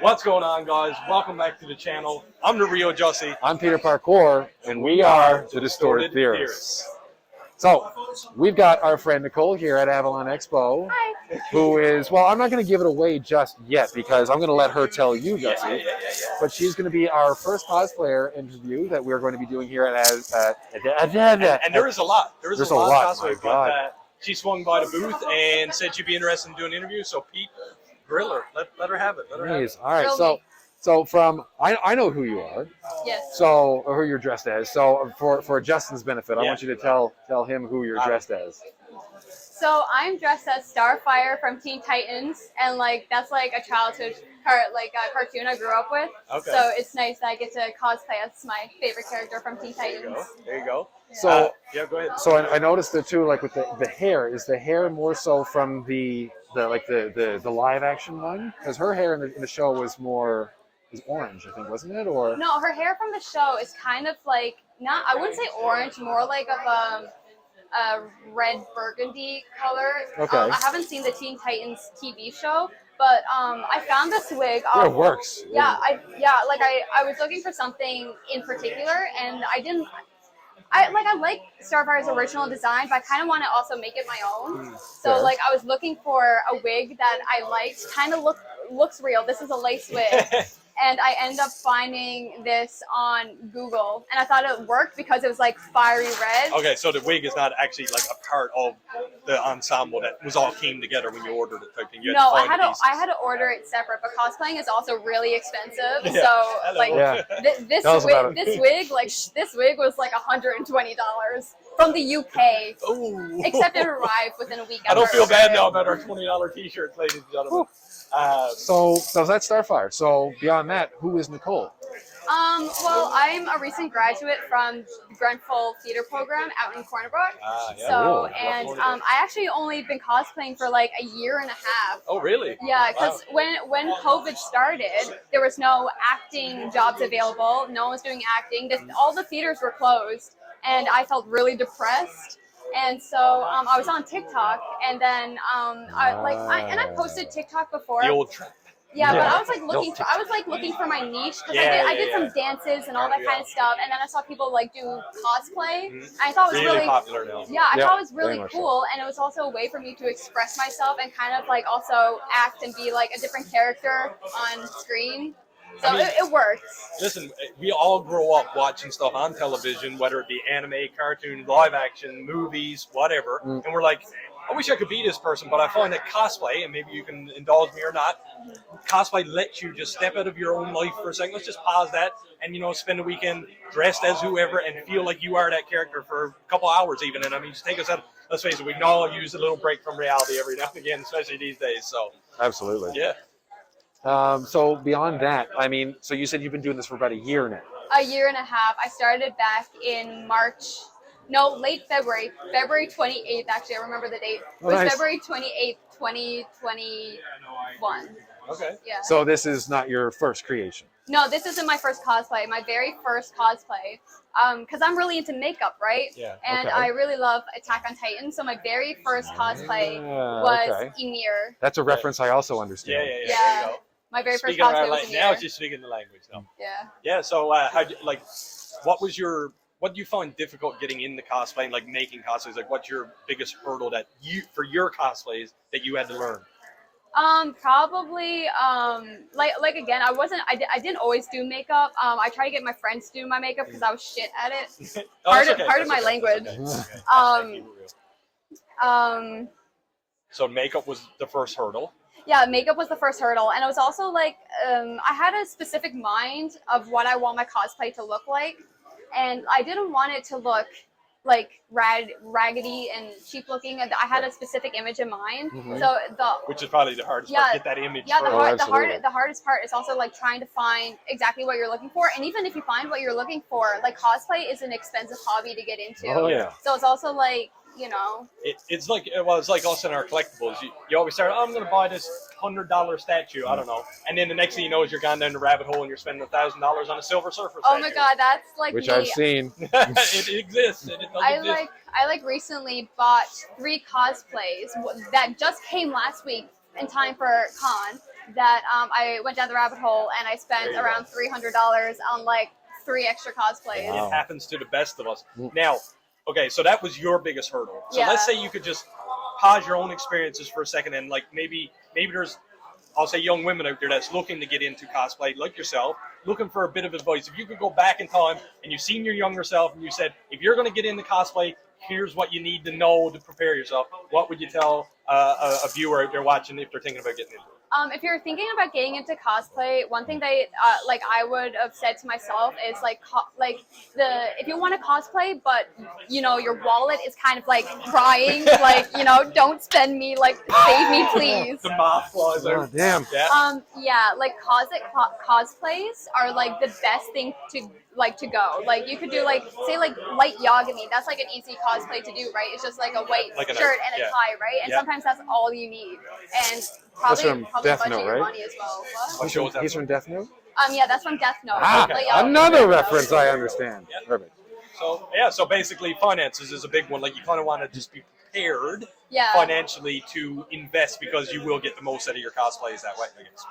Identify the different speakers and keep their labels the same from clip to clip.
Speaker 1: What's going on, guys? Welcome back to the channel. I'm the Rio Jussie.
Speaker 2: I'm Peter Parkour, and we are the Distorted Theorists. So, we've got our friend Nicole here at Avalon Expo.
Speaker 3: Hi.
Speaker 2: Who is, well, I'm not going to give it away just yet because I'm going to let her tell you, Jussie. But she's going to be our first cosplayer interview that we're going to be doing here at
Speaker 1: And there is a lot. There's a lot of cosplay, but she swung by the booth and said she'd be interested in doing an interview. So, Pete, grill her. Let her have it. Let her have it.
Speaker 2: All right. So from I know who you are.
Speaker 3: Yes.
Speaker 2: So who you're dressed as. So for Justin's benefit, I want you to tell him who you're dressed as.
Speaker 3: So I'm dressed as Starfire from Teen Titans, and that's like a childhood cartoon I grew up with.
Speaker 1: Okay.
Speaker 3: So it's nice that I get to cosplay as my favorite character from Teen Titans.
Speaker 1: There you go.
Speaker 2: So
Speaker 1: go ahead.
Speaker 2: So I noticed it too, like with the hair. Is the hair more so from the live action one? Because her hair in the show was orange, I think, wasn't it? Or
Speaker 3: no, her hair from the show is kind of like I wouldn't say orange, more like of a red burgundy color.
Speaker 2: Okay.
Speaker 3: I haven't seen the Teen Titans TV show, but I found this wig.
Speaker 2: Yeah, it works.
Speaker 3: Yeah, I was looking for something in particular, and I like Starfire's original design, but I kind of want to also make it my own. So I was looking for a wig that I liked, kind of looks real. This is a lace wig. And I ended up finding this on Google, and I thought it worked because it was like fiery red.
Speaker 1: Okay, so the wig is not actually like a part of the ensemble that was all came together when you ordered it type thing.
Speaker 3: No, I had to order it separate, but cosplaying is also really expensive.
Speaker 1: Yeah.
Speaker 3: So this wig was like $120 from the UK.
Speaker 1: Ooh.
Speaker 3: Except it arrived within a week.
Speaker 1: I don't feel bad now about our $20 t-shirts, ladies and gentlemen.
Speaker 2: So that's Starfire. So beyond that, who is Nicole?
Speaker 3: Well, I'm a recent graduate from the Grenfell Theater Program out in Corner Brook. I actually only been cosplaying for like a year and a half.
Speaker 1: Oh, really?
Speaker 3: Yeah, because when COVID started, there was no acting jobs available. No one was doing acting. All the theaters were closed, and I felt really depressed. And so I was on TikTok, and then I posted TikTok before.
Speaker 1: The old trap.
Speaker 3: Yeah, but I was looking for my niche because I did some dances and all that kind of stuff, and then I saw people do cosplay. And I thought it was really
Speaker 1: popular now.
Speaker 3: Yeah, I thought it was really cool, and it was also a way for me to express myself and kind of also act and be like a different character on screen. So it worked.
Speaker 1: Listen, we all grow up watching stuff on television, whether it be anime, cartoon, live action, movies, whatever. And we're like, I wish I could be this person, but I find that cosplay, and maybe you can indulge me or not, cosplay lets you just step out of your own life for a second. Let's just pause that and, spend a weekend dressed as whoever and feel like you are that character for a couple hours even. And just take us out. Let's face it, we can all use a little break from reality every now and again, especially these days. So
Speaker 2: absolutely.
Speaker 1: Yeah.
Speaker 2: So beyond that, so you said you've been doing this for about a year now.
Speaker 3: A year and a half. I started back in late February. February 28th, actually, I remember the date. It was February 28th, 2021.
Speaker 1: Okay.
Speaker 3: Yeah.
Speaker 2: So this is not your first creation?
Speaker 3: No, this isn't my first cosplay. My very first cosplay. Because I'm really into makeup, right?
Speaker 1: Yeah.
Speaker 3: And I really love Attack on Titan. So my very first cosplay was Ymir.
Speaker 2: That's a reference I also understand.
Speaker 1: Yeah.
Speaker 3: There you go. My very first cosplay was Ymir.
Speaker 1: Now she's speaking the language. No.
Speaker 3: Yeah.
Speaker 1: Yeah. So, what do you find difficult getting into cosplaying, making cosplays? What's your biggest hurdle for your cosplays that you had to learn?
Speaker 3: Probably, again, I didn't always do makeup. I try to get my friends to do my makeup because I was shit at it. Part of my language.
Speaker 1: So makeup was the first hurdle.
Speaker 3: Yeah, makeup was the first hurdle, and it was also I had a specific mind of what I want my cosplay to look like, and I didn't want it to look raggedy and cheap looking. And I had a specific image in mind. So
Speaker 1: which is probably the hardest part, get that image.
Speaker 3: Yeah, the hardest part is also trying to find exactly what you're looking for. And even if you find what you're looking for, cosplay is an expensive hobby to get into.
Speaker 2: Oh yeah.
Speaker 3: So it's also
Speaker 1: it's like us in our collectibles. You always start, I'm going to buy this $100 statue. I don't know, and then the next thing you know is you're gone down the rabbit hole and you're spending $1,000 on a Silver Surfer statue.
Speaker 3: Oh my God, that's
Speaker 2: which
Speaker 3: me.
Speaker 2: I've seen.
Speaker 1: It exists. And it doesn't exist.
Speaker 3: I recently bought 3 cosplays that just came last week in time for con, that I went down the rabbit hole and I spent around $300 on like 3 extra cosplays.
Speaker 2: Wow.
Speaker 1: It happens to the best of us. Now, okay, so that was your biggest hurdle. So
Speaker 3: Yeah.
Speaker 1: let's say you could just pause your own experiences for a second and like maybe there's, I'll say, young women out there that's looking to get into cosplay like yourself, looking for a bit of advice. If you could go back in time and you've seen your younger self and you said, if you're going to get into cosplay, here's what you need to know to prepare yourself, what would you tell a viewer out there watching if they're thinking about getting into it?
Speaker 3: If you're thinking about getting into cosplay, one thing that like I would have said to myself is like if you want to cosplay, but you know your wallet is kind of like crying, like don't spend me, like save me please.
Speaker 1: The moth flies
Speaker 2: Oh,
Speaker 1: out.
Speaker 2: damn.
Speaker 3: Yeah, like cosplays are like the best thing to go. Like you could do like say like light yagami. That's like an easy cosplay to do, right? It's just like a white shirt and a tie, right? And sometimes that's all you need. And probably
Speaker 2: Death
Speaker 3: budget
Speaker 2: Note,
Speaker 3: your
Speaker 2: right?
Speaker 3: money as well. What?
Speaker 2: He's from Death Note?
Speaker 3: Yeah, that's from Death Note.
Speaker 1: Okay.
Speaker 2: Another reference I understand.
Speaker 1: Yeah.
Speaker 2: Perfect.
Speaker 1: So basically finances is a big one. Like you kind of want to just be prepared financially to invest because you will get the most out of your cosplays that way, I guess.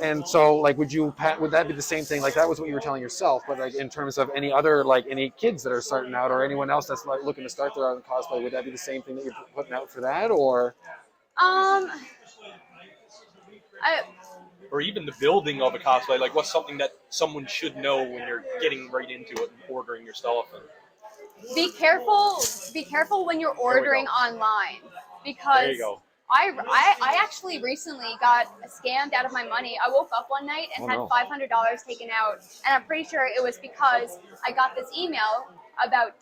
Speaker 2: And so, like, would that be the same thing? Like, that was what you were telling yourself, but like in terms of any other, like, any kids that are starting out or anyone else that's like looking to start their own cosplay, would that be the same thing that you're putting out for that, or?
Speaker 1: Or even the building of a cosplay, like what's something that someone should know when you're getting right into it and ordering your stuff?
Speaker 3: Be careful when you're ordering online, because
Speaker 1: there you go.
Speaker 3: I actually recently got scammed out of my money. I woke up one night and had $500 taken out, and I'm pretty sure it was because I got this email about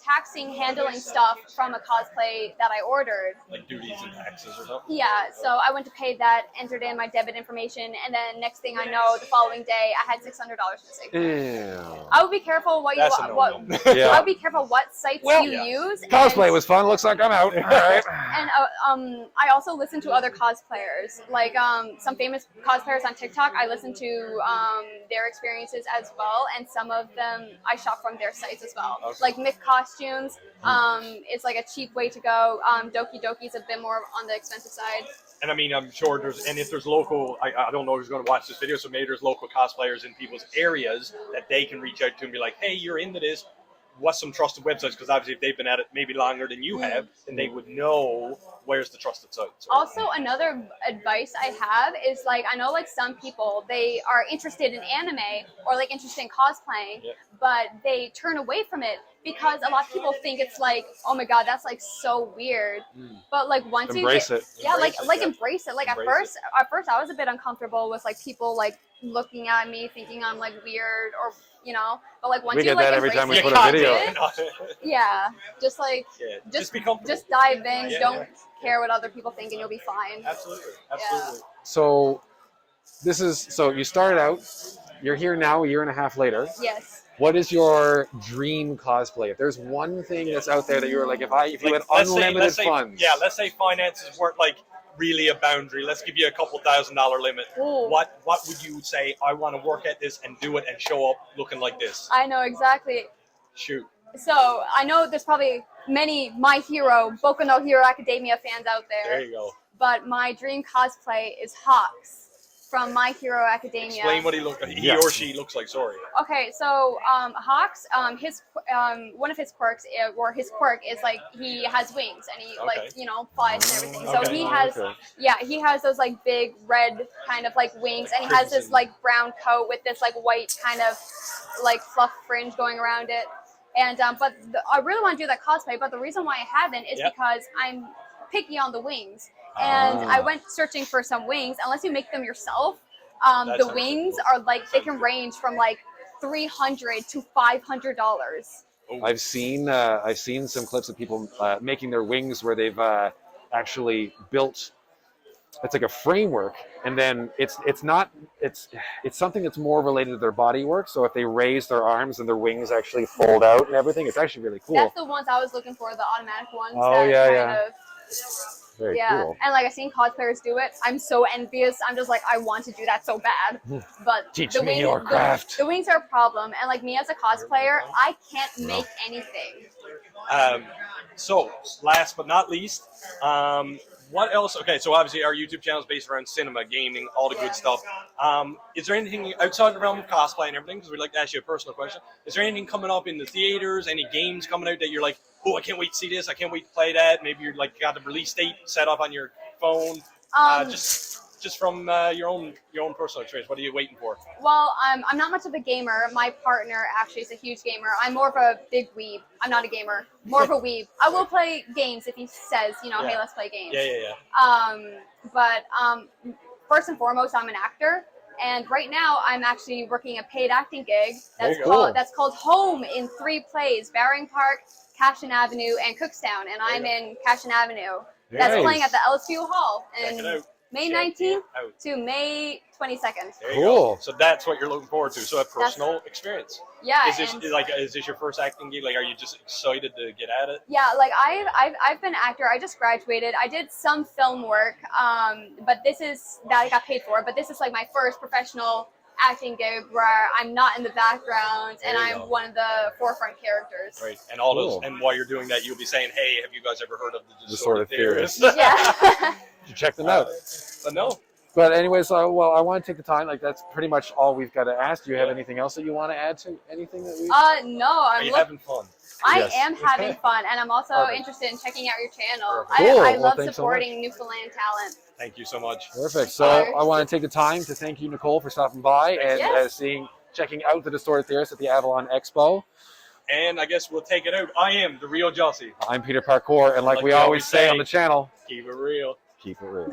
Speaker 3: handling stuff from a cosplay that I ordered.
Speaker 1: Like duties and taxes or something?
Speaker 3: Yeah, so I went to pay that, entered in my debit information, and then next thing I know, the following day, I had $600 missing.
Speaker 2: Ew.
Speaker 3: I would be careful what
Speaker 1: That's
Speaker 3: you
Speaker 1: a
Speaker 3: what.
Speaker 1: no-no.
Speaker 2: Yeah.
Speaker 3: I would be careful what sites you use.
Speaker 2: Cosplay was fun. Looks like I'm out. All right.
Speaker 3: And I also listen to other cosplayers, like some famous cosplayers on TikTok. I listen to their experiences as well, and some of them I shop from their sites as well.
Speaker 1: Okay.
Speaker 3: Like Mick Costumes, it's like a cheap way to go. Doki Doki's a bit more on the expensive side.
Speaker 1: And I mean, I'm sure if there's local, I don't know who's going to watch this video, so maybe there's local cosplayers in people's areas that they can reach out to and be like, hey, you're into this. What's some trusted websites? Because obviously if they've been at it maybe longer than you have, then they would know where's the trusted site. So,
Speaker 3: also, another advice I have is like, I know like some people, they are interested in anime or like interested in cosplaying, but they turn away from it because a lot of people think it's like, oh my god, that's like so weird. But like once
Speaker 2: Embrace
Speaker 3: you
Speaker 2: it.
Speaker 3: embrace it. Like at first I was a bit uncomfortable with like people like looking at me thinking I'm like weird or but like once
Speaker 2: We
Speaker 3: you
Speaker 2: get
Speaker 3: like
Speaker 2: that every
Speaker 3: embrace
Speaker 2: time we
Speaker 3: it,
Speaker 2: put a video.
Speaker 3: just like
Speaker 1: just become
Speaker 3: just dive in.
Speaker 1: Yeah,
Speaker 3: Don't care what other people think, and you'll be fine.
Speaker 1: Absolutely.
Speaker 2: So you started out. You're here now, a year and a half later.
Speaker 3: Yes.
Speaker 2: What is your dream cosplay? If there's one thing that's out there that you were like, if you had unlimited funds.
Speaker 1: Let's say finances weren't like really a boundary. Let's give you a couple $1,000 limit.
Speaker 3: Ooh.
Speaker 1: What would you say? I want to work at this and do it and show up looking like this.
Speaker 3: I know exactly.
Speaker 1: Shoot.
Speaker 3: So I know there's probably many My Hero, Boku no Hero Academia fans out there.
Speaker 1: There you go.
Speaker 3: But my dream cosplay is Hawks from My Hero Academia.
Speaker 1: Explain what he looks like. He or she looks like. Sorry.
Speaker 3: Okay, so Hawks, one of his quirks, his quirk is like he has wings and he flies and everything. So he has those like big red kind of like wings, and he has this like brown coat with this like white kind of like fluff fringe going around it. And but I really want to do that cosplay, but the reason why I haven't is because I'm picky on the wings. And I went searching for some wings. Unless you make them yourself, the wings are like, they can range from like $300 to $500.
Speaker 2: I've seen some clips of people making their wings where they've actually built. It's like a framework, and then it's something that's more related to their body work. So if they raise their arms and their wings actually fold out and everything, it's actually really cool.
Speaker 3: That's the ones I was looking for, the automatic ones.
Speaker 2: Oh yeah. Very cool.
Speaker 3: And like I've seen cosplayers do it. I'm so envious. I'm just like, I want to do that so bad. But
Speaker 2: Teach me your craft.
Speaker 3: The wings are a problem. And like me as a cosplayer, I can't make anything.
Speaker 1: So last but not least, What else? Okay, so obviously our YouTube channel is based around cinema, gaming, all the good stuff. Is there anything outside the realm of cosplay and everything? Because we'd like to ask you a personal question. Is there anything coming up in the theaters? Any games coming out that you're like, oh, I can't wait to see this. I can't wait to play that. Maybe you're like got the release date set up on your phone. Just from your own personal experience, what are you waiting for?
Speaker 3: Well, I'm not much of a gamer. My partner actually is a huge gamer. I'm more of a big weeb. I'm not a gamer. More of a weeb. I will play games if he says, you know, hey, let's play games. But first and foremost, I'm an actor. And right now, I'm actually working a paid acting gig that's called Home in 3 plays, Barring Park, Cashin Avenue, and Cookstown. And I'm in Cashin Avenue. That's playing at the LSU Hall. And May 19th to May 22nd.
Speaker 1: There you go. So that's what you're looking forward to. So a personal experience.
Speaker 3: Yeah.
Speaker 1: Is this your first acting gig? Like, are you just excited to get at it?
Speaker 3: Yeah, like I've been an actor. I just graduated. I did some film work, but this is that I got paid for. But this is like my first professional acting gig where I'm not in the background and I'm one of the forefront characters.
Speaker 1: Right. And all those. And while you're doing that, you'll be saying, "Hey, have you guys ever heard of the Distorted Theorists?"
Speaker 3: Yeah.
Speaker 2: You check them out.
Speaker 1: But no.
Speaker 2: But anyways, well, I want to take the time. Like, that's pretty much all we've got to ask. Do you have anything else that you want to add to anything that we?
Speaker 3: No.
Speaker 1: Are you having fun?
Speaker 3: I am having fun, and I'm also interested in checking out your channel.
Speaker 2: Cool.
Speaker 3: I love supporting Newfoundland talent.
Speaker 1: Thank you so much.
Speaker 2: Perfect. So I want to take the time to thank you, Nicole, for stopping by and checking out the Distorted Theorists at the Avalon Expo.
Speaker 1: And I guess we'll take it out. I am the real Jossie.
Speaker 2: I'm Peter Parkour, and like we always say on the channel,
Speaker 1: keep it real.
Speaker 2: Keep it real.